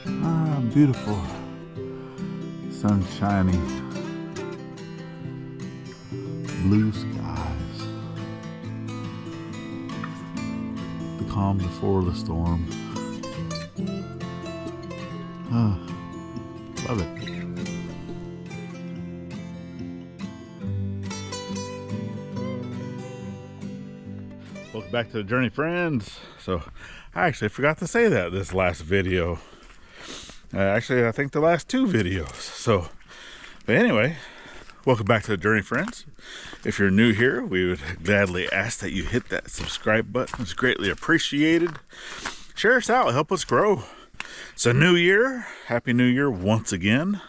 Ah, beautiful, sunshiny, blue skies. The calm before the storm. Ah, love it. Welcome back to the journey, friends. So I actually forgot to say that this last video. Actually, I think the last two videos. So, but anyway, welcome back to the journey, friends. If you're new here, we would gladly ask that you hit that subscribe button. It's greatly appreciated. Share us out, help us grow. It's a new year. Happy New Year once again.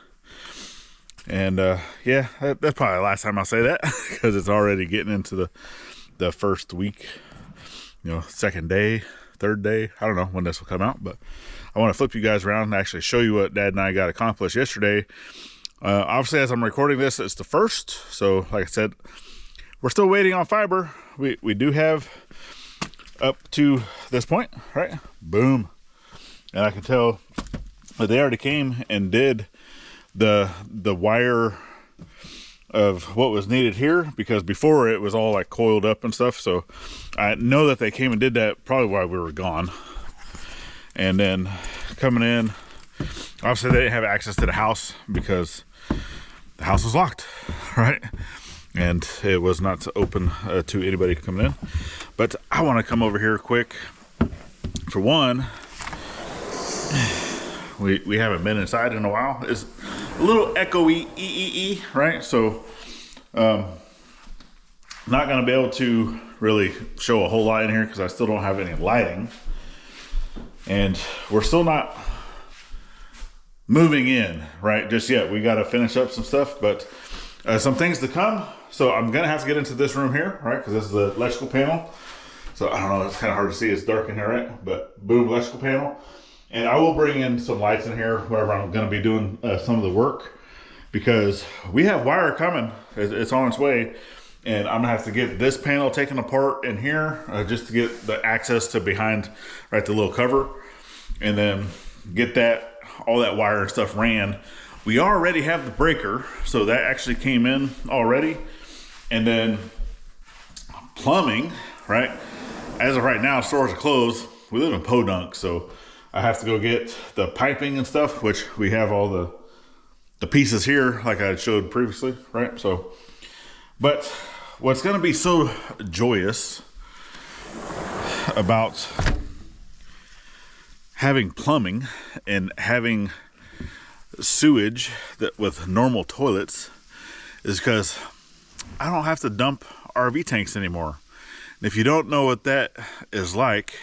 And yeah, that's probably the last time I'll say that because it's already getting into the first week, you know, second day, third day. I don't know when this will come out, but I want to flip you guys around and actually show you what Dad and I got accomplished yesterday. Obviously, as I'm recording this, it's the first. So like I said, we're still waiting on fiber. We do have up to this point, right? Boom. And I can tell that they already came and did the wire of what was needed here, because before it was all like coiled up and stuff. So I know that they came and did that probably while we were gone. And then coming in, obviously they didn't have access to the house because the house was locked, right? And it was not open to anybody coming in. But I want to come over here quick. For one, we haven't been inside in a while. It's a little echoey, right? So not gonna be able to really show a whole lot in here because I still don't have any lighting, and we're still not moving in right just yet. We got to finish up some stuff, but some things to come. So I'm gonna have to get into this room here, right? Because this is the electrical panel. So I don't know, it's kind of hard to see, it's dark in here, right? But boom, electrical panel. And I will bring in some lights in here wherever I'm going to be doing some of the work, because we have wire coming. It's on its way. And I'm going to have to get this panel taken apart in here just to get the access to behind, right, the little cover. And then get all that wire and stuff ran. We already have the breaker, so that actually came in already. And then plumbing, right? As of right now, stores are closed. We live in Podunk, so I have to go get the piping and stuff, which we have all the pieces here, like I showed previously, right? So, but what's going to be so joyous about having plumbing and having sewage that with normal toilets is because I don't have to dump RV tanks anymore. And if you don't know what that is like,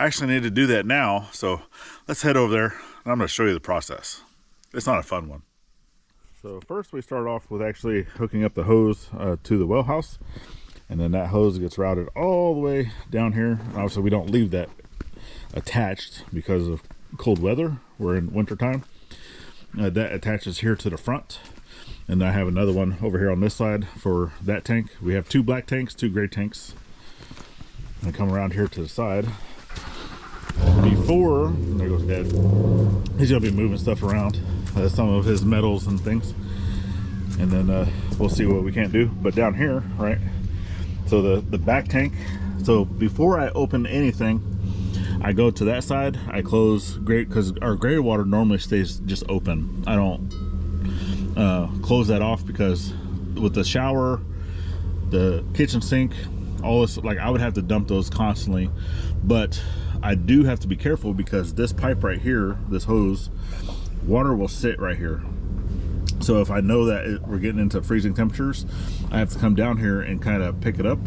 I actually need to do that now. So let's head over there and I'm going to show you the process. It's not a fun one. So first we start off with actually hooking up the hose to the well house, and then that hose gets routed all the way down here. Obviously we don't leave that attached because of cold weather. We're in winter time. That attaches here to the front, and I have another one over here on this side for that tank. We have two black tanks, two gray tanks. And come around here to the side. Before, there goes Dad. He's gonna be moving stuff around, some of his metals and things, and then we'll see what we can't do. But down here, right? So the back tank. So before I open anything, I go to that side. I close because our gray water normally stays just open. I don't close that off because with the shower, the kitchen sink, all this, like I would have to dump those constantly, but I do have to be careful because this pipe right here, this hose, water will sit right here. So if I know that we're getting into freezing temperatures, I have to come down here and kind of pick it up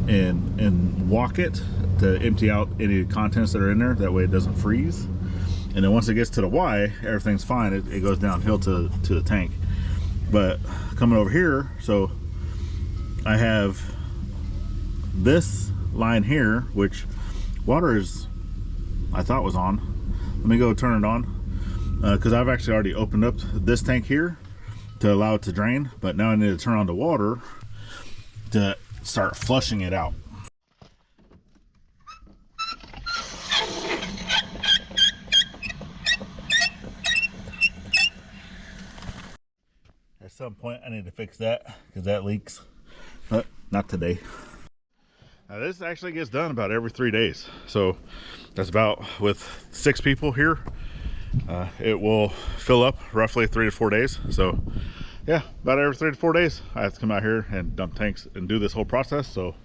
and walk it to empty out any contents that are in there. That way it doesn't freeze. And then once it gets to the Y, everything's fine. It goes downhill to the tank. But coming over here, so I have this line here, which water is, I thought was on. Let me go turn it on because I've actually already opened up this tank here to allow it to drain, but now I need to turn on the water to start flushing it out. some point I need to fix that because that leaks, but not today. Now this actually gets done about every 3 days, so that's about, with 6 people here, it will fill up roughly 3 to 4 days. So yeah, about every 3 to 4 days I have to come out here and dump tanks and do this whole process. So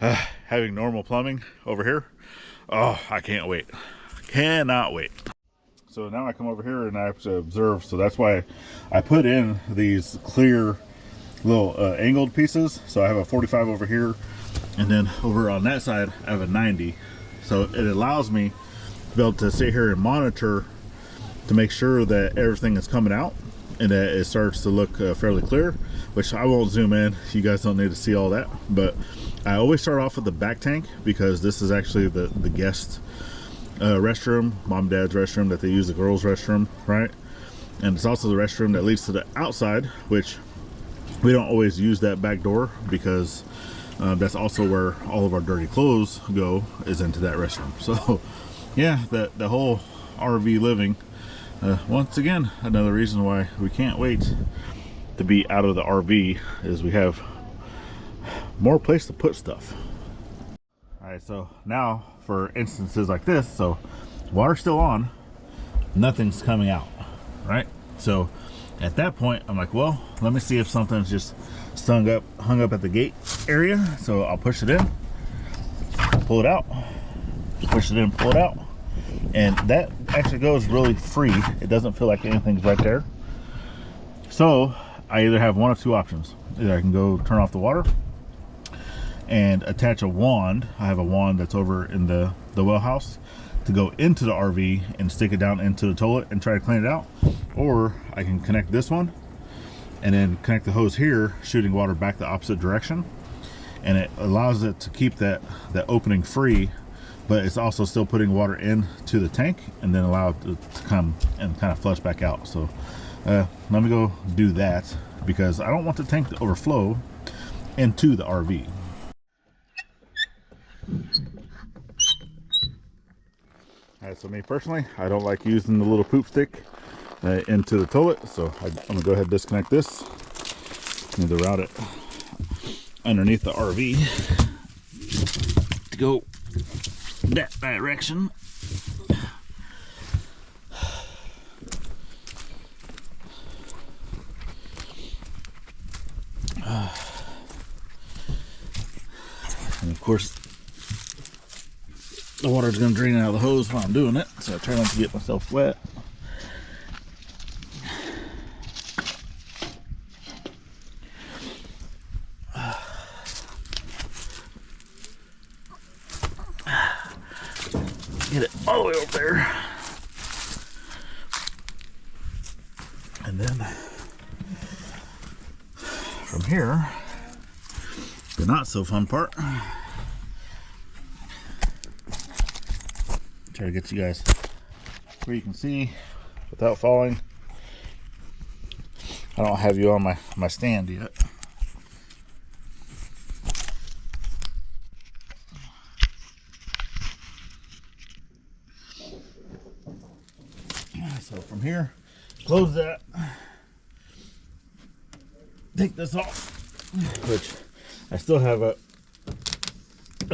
having normal plumbing over here, oh, I can't wait. Cannot wait. So now I come over here and I have to observe. So that's why I put in these clear little angled pieces. So I have a 45 over here, and then over on that side I have a 90. So it allows me to be able to sit here and monitor to make sure that everything is coming out and that it starts to look fairly clear, which I won't zoom in. You guys don't need to see all that, but I always start off with the back tank because this is actually the guest restroom, mom and dad's restroom that they use, the girls' restroom, right? And it's also the restroom that leads to the outside, which we don't always use that back door because that's also where all of our dirty clothes go, is into that restroom. So yeah, the whole RV living, once again, another reason why we can't wait to be out of the RV is we have more place to put stuff. All right, so now for instances like this, so water's still on, nothing's coming out, right? So at that point I'm like, well, let me see if something's just hung up at the gate area. So I'll push it in, pull it out, push it in, pull it out, and that actually goes really free. It doesn't feel like anything's right there. So I either have one of two options. Either I can go turn off the water and attach a wand. I have a wand that's over in the well house to go into the RV and stick it down into the toilet and try to clean it out. Or I can connect this one and then connect the hose here, shooting water back the opposite direction. And it allows it to keep that opening free, but it's also still putting water into the tank and then allow it to come and kind of flush back out. So let me go do that because I don't want the tank to overflow into the RV. Alright, so me personally, I don't like using the little poop stick into the toilet, so I'm gonna go ahead and disconnect this. Need to route it underneath the RV to go that direction. And of course, the water's going to drain out of the hose while I'm doing it, so I try not to get myself wet. Get it all the way over there. And then from here, the not so fun part. Try to get you guys where you can see without falling. I don't have you on my stand yet. So from here, close that, take this off, which I still have a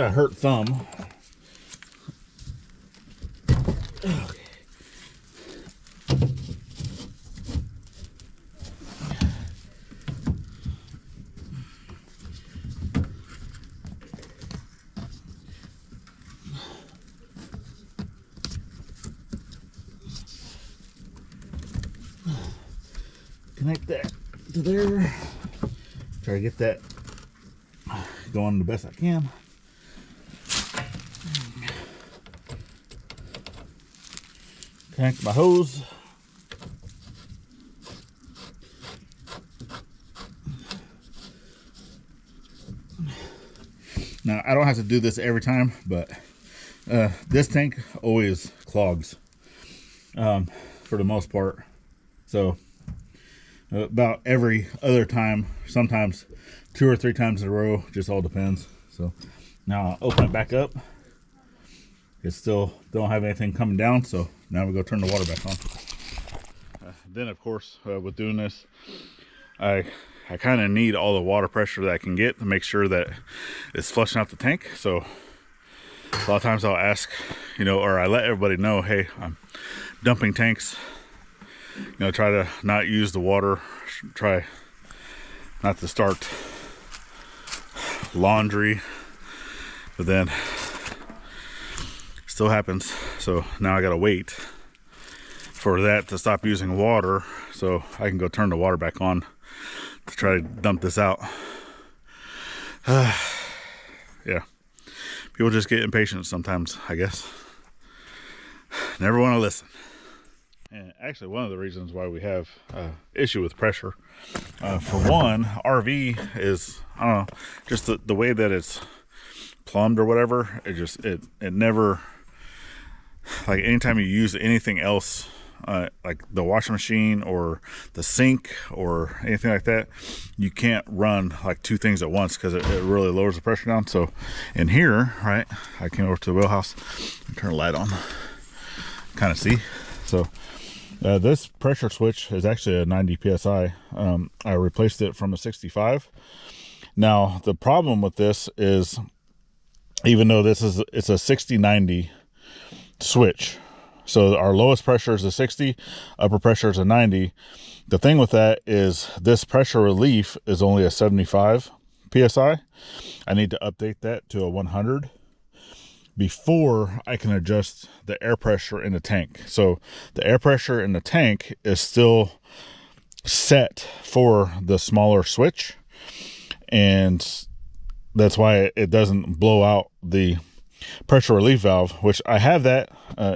hurt thumb. Okay. Connect that to there. Try to get that going the best I can. Connect my hose. Now I don't have to do this every time, but this tank always clogs for the most part. So about every other time, sometimes 2 or 3 times in a row, just all depends. So now I'll open it back up. It still don't have anything coming down, so now we go turn the water back on. Then of course, with doing this, I kind of need all the water pressure that I can get to make sure that it's flushing out the tank. So a lot of times I'll ask, you know, or I let everybody know, hey, I'm dumping tanks. You know, try to not use the water, try not to start laundry, but then still happens. So now I gotta wait for that to stop using water so I can go turn the water back on to try to dump this out. Yeah, people just get impatient sometimes, I guess. Never want to listen. And actually, one of the reasons why we have issue with pressure, for one, RV is, I don't know, just the way that it's plumbed or whatever, it never, like anytime you use anything else, like the washing machine or the sink or anything like that, you can't run like two things at once because it really lowers the pressure down. So in here, right, I came over to the wheelhouse and turn the light on, kind of see. So this pressure switch is actually a 90 psi. I replaced it from a 65. Now the problem with this is, even though it's a 60-90 switch, so our lowest pressure is a 60, upper pressure is a 90. The thing with that is this pressure relief is only a 75 psi. I need to update that to a 100 before I can adjust the air pressure in the tank. So the air pressure in the tank is still set for the smaller switch, and that's why it doesn't blow out the pressure relief valve, which I have that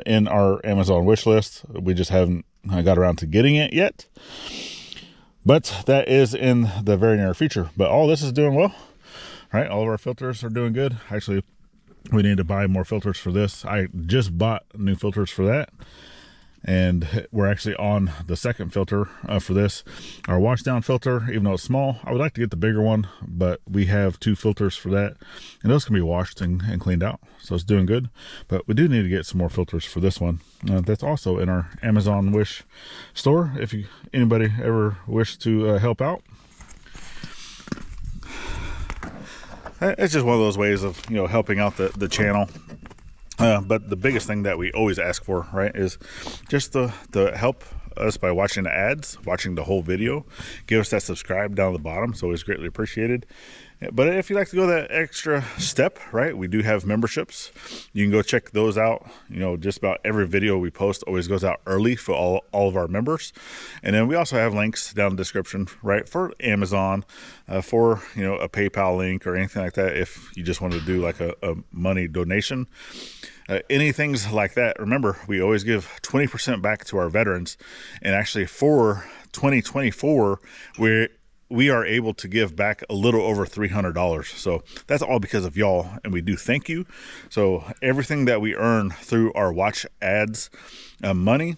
in our Amazon wish list. We just haven't got around to getting it yet, but that is in the very near future. But all this is doing well, right? All of our filters are doing good. Actually, we need to buy more filters for this. I just bought new filters for that, and we're actually on the second filter for this. Our wash down filter, even though it's small, I would like to get the bigger one, but we have two filters for that, and those can be washed and cleaned out, so it's doing good. But we do need to get some more filters for this one. That's also in our Amazon wish store if anybody ever wish to help out. It's just one of those ways of, you know, helping out the channel. But the biggest thing that we always ask for, right, is just to help us by watching the ads, watching the whole video. Give us that subscribe down at the bottom. It's always greatly appreciated. But if you'd like to go that extra step, right, we do have memberships. You can go check those out. You know, just about every video we post always goes out early for all of our members. And then we also have links down in the description, right, for Amazon, for, you know, a PayPal link or anything like that if you just want to do like a money donation. Anything like that. Remember, we always give 20% back to our veterans. And actually for 2024, we are able to give back a little over $300. So that's all because of y'all, and we do thank you. So everything that we earn through our watch ads money,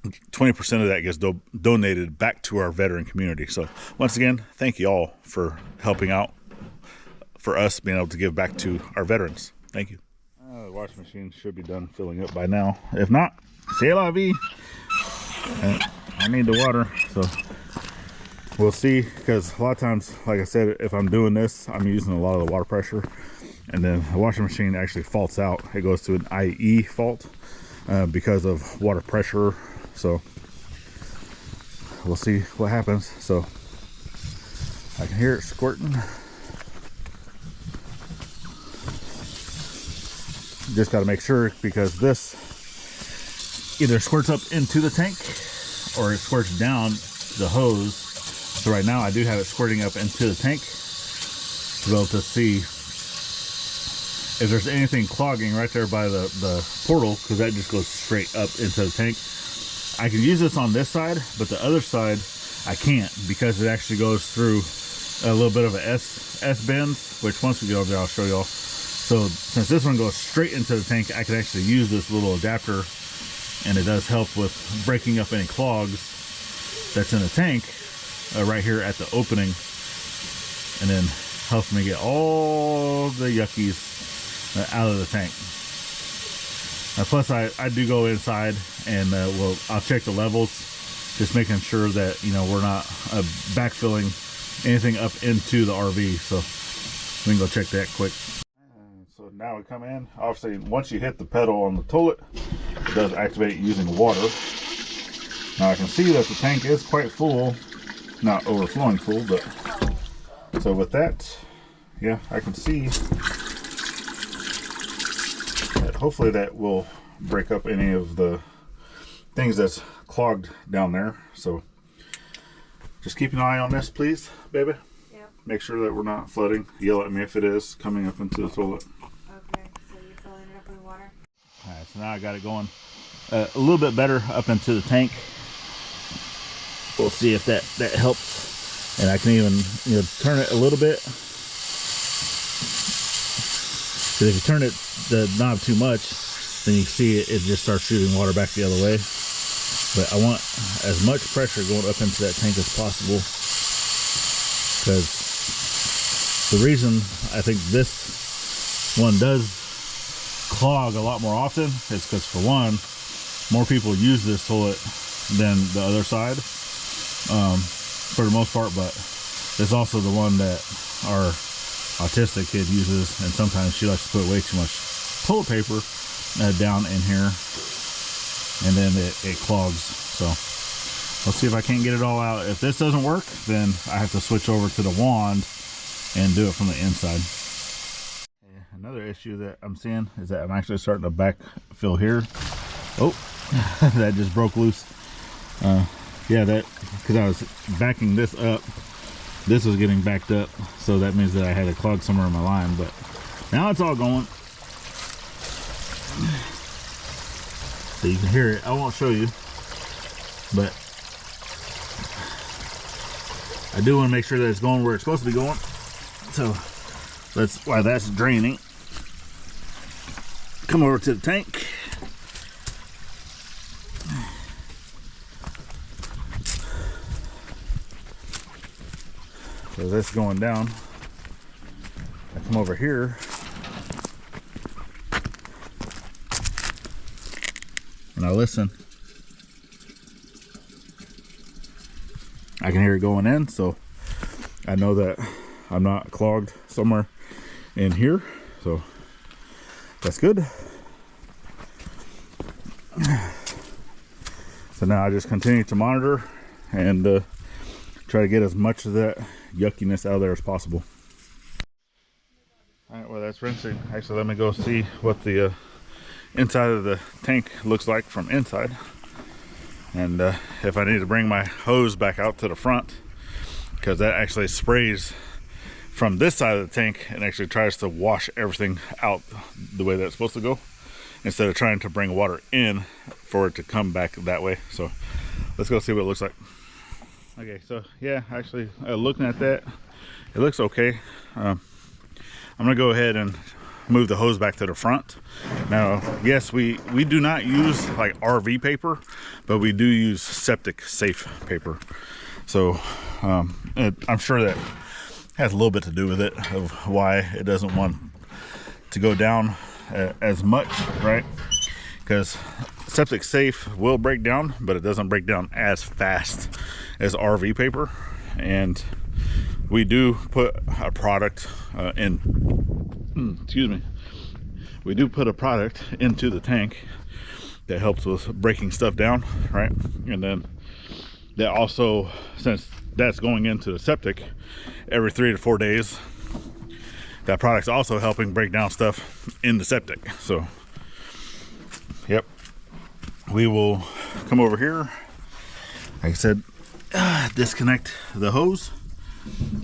20% of that gets donated back to our veteran community. So once again, thank you all for helping out, for us being able to give back to our veterans. Thank you. The washing machine should be done filling up by now. If not, c'est la vie. I need the water, so we'll see, because a lot of times, like I said, if I'm doing this, I'm using a lot of the water pressure, and then the washing machine actually faults out. It goes to an IE fault because of water pressure. So we'll see what happens. So I can hear it squirting. Just got to make sure, because this either squirts up into the tank or it squirts down the hose. So right now I do have it squirting up into the tank to be able to see if there's anything clogging right there by the portal, because that just goes straight up into the tank. I can use this on this side, but the other side I can't, because it actually goes through a little bit of a S bends, which once we get over there I'll show y'all. So since this one goes straight into the tank, I can actually use this little adapter, and it does help with breaking up any clogs that's in the tank right here at the opening, and then helps me get all the yuckies out of the tank. Plus I do go inside and I'll check the levels just making sure that, you know, we're not backfilling anything up into the RV. So we can go check that quick. So now we come in. Obviously, once you hit the pedal on the toilet, it does activate using water. Now I can see that the tank is quite full, not overflowing full, but so with that, yeah, I can see that hopefully that will break up any of the things that's clogged down there. So just keep an eye on this, please, baby. Yep. Make sure that we're not flooding. Yell at me if it is coming up into the toilet. Okay, so you're filling it up with water? All right, so now I got it going a little bit better up into the tank. We'll see if that helps, and I can even, you know, turn it a little bit. Because if you turn the knob too much, then you see it just starts shooting water back the other way. But I want as much pressure going up into that tank as possible, because the reason I think this one does clog a lot more often is because, for one, more people use this toilet than the other side, for the most part. But it's also the one that our autistic kid uses, and sometimes she likes to put way too much toilet paper down in here, and then it clogs. So let's see if I can't get it all out. If this doesn't work, then I have to switch over to the wand and do it from the inside. Another issue that I'm seeing is that I'm actually starting to backfill here. Oh, that just broke loose. Yeah, that, because I was backing this up, this was getting backed up, so that means that I had a clog somewhere in my line. But now it's all going. So you can hear it. I won't show you, but I do want to make sure that it's going where it's supposed to be going. So that's why that's draining. Come over to the tank. So that's going down. I come over here. And I listen. I can hear it going in, so I know that I'm not clogged somewhere in here. So that's good. So now I just continue to monitor and try to get as much of that yuckiness out of there as possible. All right, well, that's rinsing. Actually, let me go see what the inside of the tank looks like from inside, and if I need to bring my hose back out to the front, because that actually sprays from this side of the tank and actually tries to wash everything out the way that's supposed to go, instead of trying to bring water in for it to come back that way. So let's go see what it looks like. Okay, so yeah, actually looking at that, it looks okay. I'm gonna go ahead and move the hose back to the front. Now, yes, we do not use like RV paper, but we do use septic safe paper. So I'm sure that has a little bit to do with it, of why it doesn't want to go down as much, right? Because septic safe will break down, but it doesn't break down as fast as RV paper. And we do put a product we do put a product into the tank that helps with breaking stuff down, right? And then that also, since that's going into the septic every 3 to 4 days, that product's also helping break down stuff in the septic. So yep, we will come over here, like I said, disconnect the hose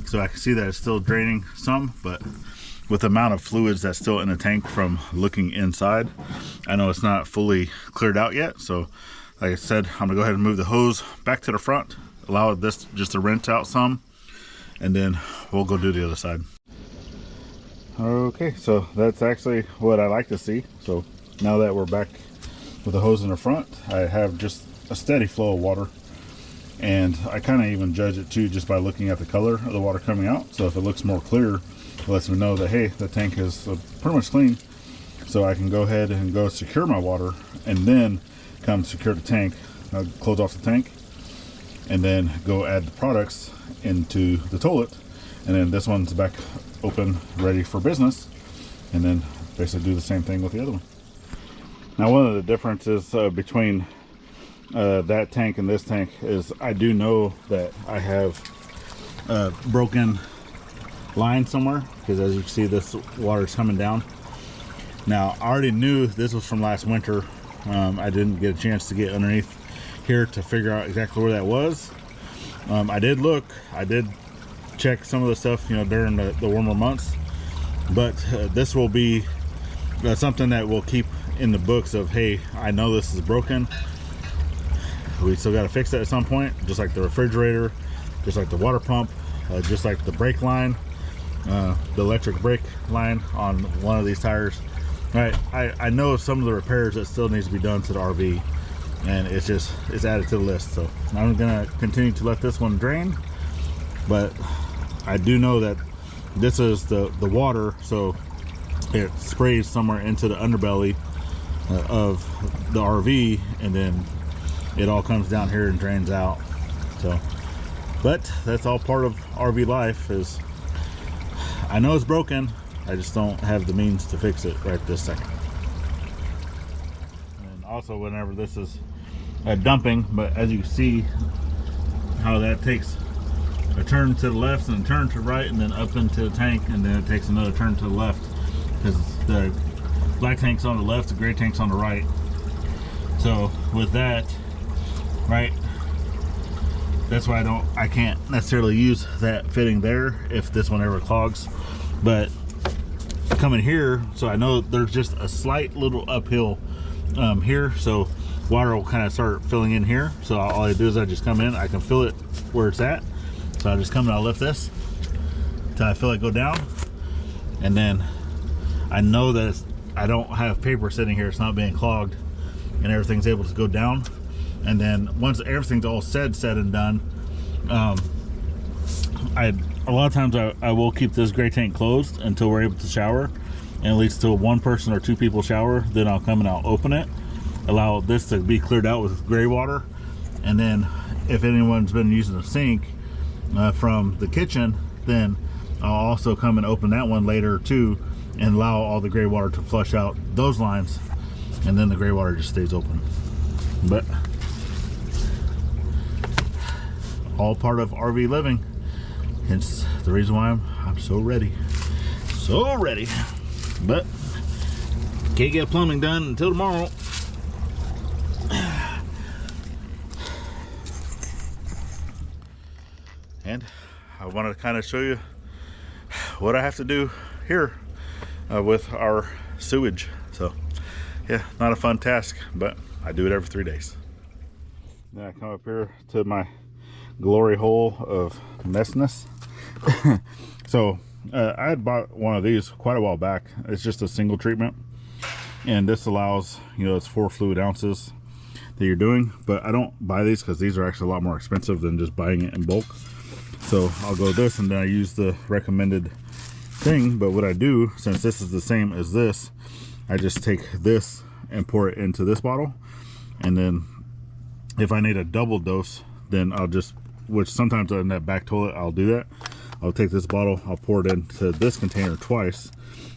so I can see that it's still draining some, but with the amount of fluids that's still in the tank from looking inside, I know it's not fully cleared out yet. So like I said, I'm gonna go ahead and move the hose back to the front, allow this just to rinse out some, and then we'll go do the other side. Okay, so that's actually what I like to see. So now that we're back with the hose in the front, I have just a steady flow of water, and I kind of even judge it too just by looking at the color of the water coming out. So if it looks more clear, it lets me know that, hey, the tank is pretty much clean, so I can go ahead and go secure my water and then come secure the tank. I'll close off the tank and then go add the products into the toilet, and then this one's back open, ready for business, and then basically do the same thing with the other one. Now, one of the differences between that tank and this tank is I do know that I have broken line somewhere, because as you can see, this water is coming down. Now, I already knew this was from last winter. I didn't get a chance to get underneath here to figure out exactly where that was. I did look, I did check some of the stuff, you know, during the warmer months, but this will be something that we'll keep in the books of, hey, I know this is broken. We still got to fix that at some point, just like the refrigerator, just like the water pump, just like the brake line, the electric brake line on one of these tires. Right, I know some of the repairs that still needs to be done to the RV, and it's added to the list. So I'm gonna continue to let this one drain, but I do know that this is the water, so it sprays somewhere into the underbelly of the RV, and then it all comes down here and drains out. So, but that's all part of RV life. Is I know it's broken, I just don't have the means to fix it right this second. And also, whenever this is dumping, but as you can see how that takes a turn to the left and a turn to the right, and then up into the tank, and then it takes another turn to the left, because the black tank's on the left, the gray tank's on the right. So with that, right, that's why I can't necessarily use that fitting there if this one ever clogs. But coming here, so I know there's just a slight little uphill here, so water will kind of start filling in here. So all I do is I just come in, I can fill it where it's at. So I just come and I'll lift this till I feel it go down, and then I know that I don't have paper sitting here, it's not being clogged, and everything's able to go down. And then once everything's all said and done, a lot of times I will keep this gray tank closed until we're able to shower, and at least till one person or two people shower. Then I'll come and I'll open it, allow this to be cleared out with gray water, and then if anyone's been using a sink from the kitchen, then I'll also come and open that one later too, and allow all the gray water to flush out those lines, and then the gray water just stays open. But all part of RV living. Hence the reason why I'm so ready. But can't get plumbing done until tomorrow. And I wanted to kind of show you what I have to do here with our sewage. So yeah, not a fun task, but I do it every 3 days. Then I come up here to my glory hole of messness. So I had bought one of these quite a while back. It's just a single treatment, and this allows, you know, it's 4 fluid ounces that you're doing, but I don't buy these because these are actually a lot more expensive than just buying it in bulk. So I'll go this, and then I use the recommended thing. But what I do, since this is the same as this, I just take this and pour it into this bottle, and then if I need a double dose, then I'll just, which sometimes in that back toilet I'll do that, I'll take this bottle, I'll pour it into this container twice,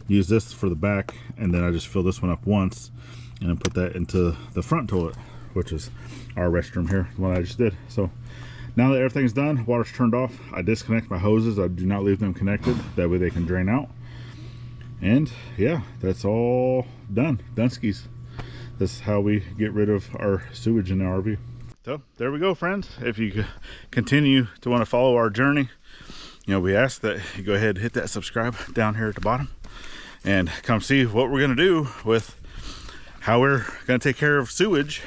use this for the back, and then I just fill this one up once and then put that into the front toilet, which is our restroom here, the one I just did. So now that everything's done, water's turned off, I disconnect my hoses. I do not leave them connected, that way they can drain out. And yeah, that's all done. Dunskies. This is how we get rid of our sewage in the RV. So there we go, friends. If you continue to want to follow our journey, you know, we ask that you go ahead and hit that subscribe down here at the bottom, and come see what we're going to do with how we're going to take care of sewage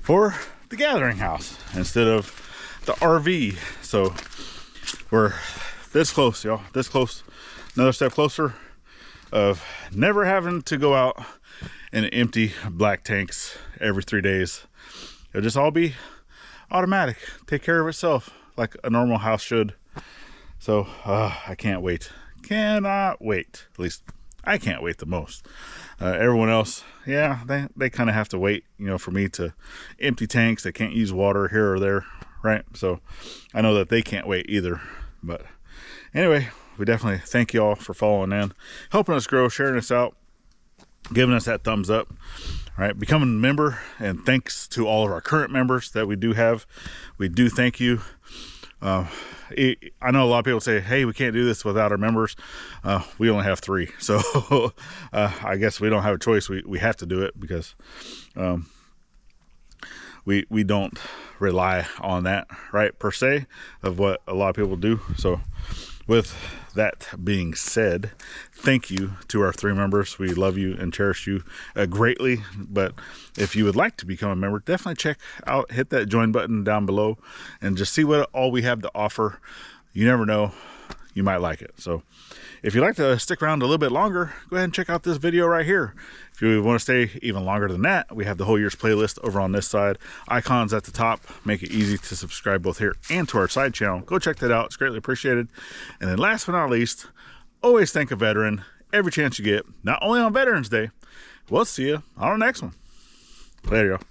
for the gathering house instead of the RV. So we're this close, y'all, this close, another step closer of never having to go out and empty black tanks every 3 days. It'll just all be automatic, take care of itself like a normal house should. So I can't wait, cannot wait. At least I can't wait the most. Everyone else, yeah, they kind of have to wait, you know, for me to empty tanks. They can't use water here or there right? So I know that they can't wait either. But anyway, we definitely thank you all for following in, helping us grow, sharing us out, giving us that thumbs up, right? Becoming a member, and thanks to all of our current members that we do have. We do thank you. I know a lot of people say, hey, we can't do this without our members. We only have 3, so I guess we don't have a choice. We have to do it because we don't rely on that, right, per se, of what a lot of people do. So with that being said, thank you to our 3 members. We love you and cherish you greatly. But if you would like to become a member, definitely check out, hit that join button down below and just see what all we have to offer. You never know, you might like it. So if you'd like to stick around a little bit longer, go ahead and check out this video right here. If you want to stay even longer than that, we have the whole year's playlist over on this side. Icons at the top make it easy to subscribe both here and to our side channel. Go check that out. It's greatly appreciated. And then last but not least, always thank a veteran every chance you get, not only on Veterans Day. We'll see you on our next one. Later, y'all.